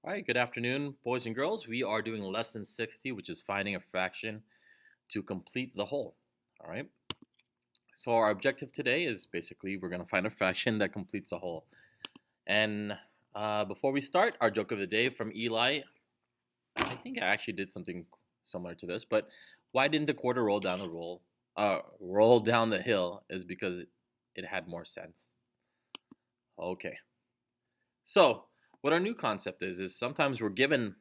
All right, good afternoon, boys and girls. We are doing lesson 60, which is finding a fraction to complete the whole. All right. So our objective today is basically we're going to find a fraction that completes a whole. And before we start, our joke of the day from Eli. I think I actually did something similar to this, but why didn't the quarter roll down the roll down the hill? Is because it had more sense. Okay. So what our new concept is sometimes we're given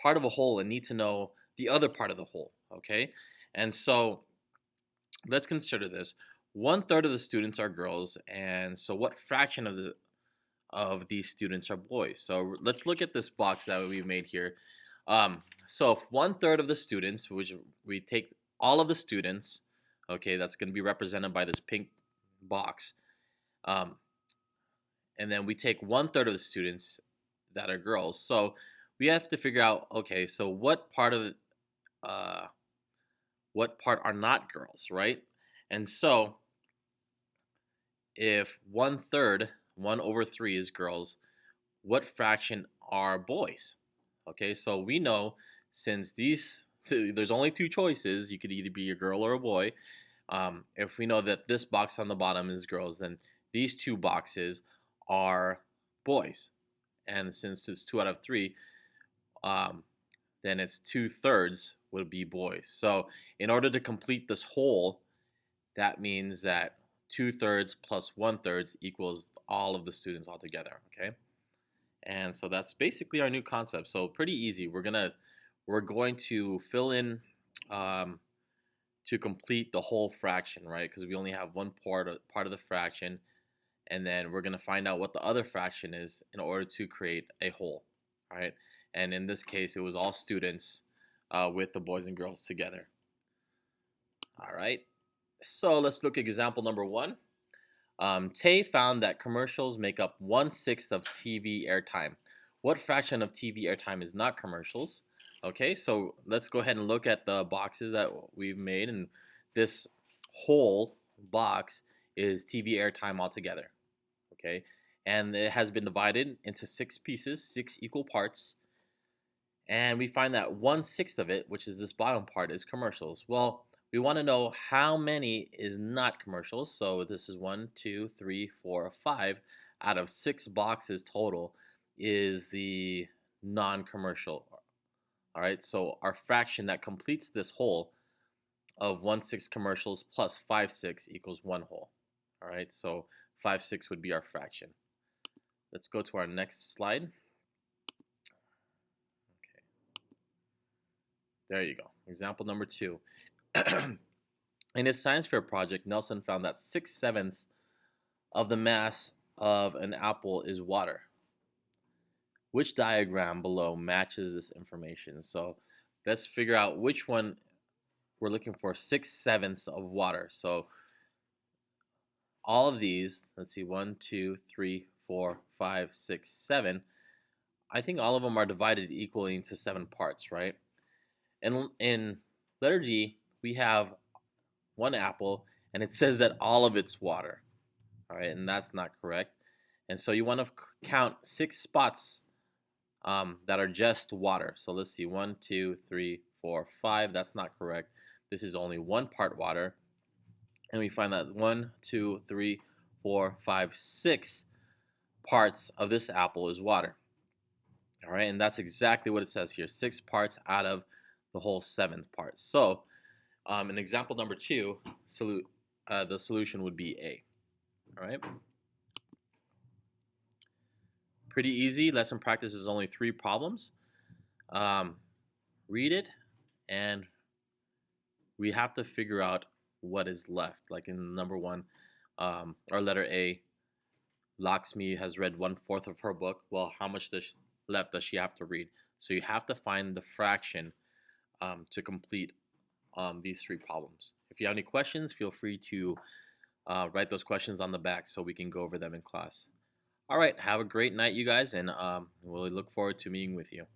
part of a whole and need to know the other part of the whole. Okay, and so let's consider this. One third of the students are girls, and so what fraction of these students are boys? So let's look at this box that we made here. So if one third of the students, which we take all of the students, okay, that's going to be represented by this pink box, um, and then we take one third of the students that are girls. So we have to figure out, okay, so uh, what part are not girls, right? And so if one third, 1/3 is girls, what fraction are boys? Okay, so we know since there's only two choices, you could either be a girl or a boy. If we know that this box on the bottom is girls, then these two boxes are boys. And since it's 2 out of 3, um, then it's 2/3 would be boys. So in order to complete this whole, that means that 2/3 plus 1/3 equals all of the students altogether. Okay, and so that's basically our new concept. So pretty easy. We're going to fill in um, to complete the whole fraction, right? Because we only have one part of the fraction, and then we're gonna find out what the other fraction is in order to create a whole, right? And in this case, it was all students with the boys and girls together. All right. So let's look at example number 1. Tay found that commercials make up 1/6 of TV airtime. What fraction of TV airtime is not commercials? Okay, so let's go ahead and look at the boxes that we've made, and this whole box is TV airtime altogether. Okay, and it has been divided into 6 pieces, 6 equal parts, and we find that 1/6 of it, which is this bottom part, is commercials. Well, we want to know how many is not commercials. So this is 1, 2, 3, 4, 5 out of 6 boxes total is the non-commercial. All right, so our fraction that completes this whole of 1/6 commercials plus 5/6 equals one whole. All right, so 5/6 would be our fraction. Let's go to our next slide. Okay, there you go. Example number 2. In his science fair project, Nelson found that 6/7 of the mass of an apple is water. Which diagram below matches this information? So let's figure out which one we're looking for. 6/7 of water. So all of these, let's see, 1, 2, 3, 4, 5, 6, 7. I think all of them are divided equally into 7 parts, right? And in letter G, we have one apple, and it says that all of it's water. All right, and that's not correct. And so you want to count 6 spots that are just water. So let's see, 1, 2, 3, 4, 5. That's not correct. This is only one part water, and we find that 1, 2, 3, 4, 5, 6 parts of this apple is water. All right, and that's exactly what it says here. 6 parts out of the whole 7th part. So in example number 2, the solution would be A. All right. Pretty easy. Lesson practice is only 3 problems. Read it, and we have to figure out what is left. Like in number 1, or letter A, Lakshmi has read 1/4 of her book. Well, how much left does she have to read? So you have to find the fraction to complete these 3 problems. If you have any questions, feel free to write those questions on the back so we can go over them in class. All right, have a great night, you guys, and we'll look forward to meeting with you.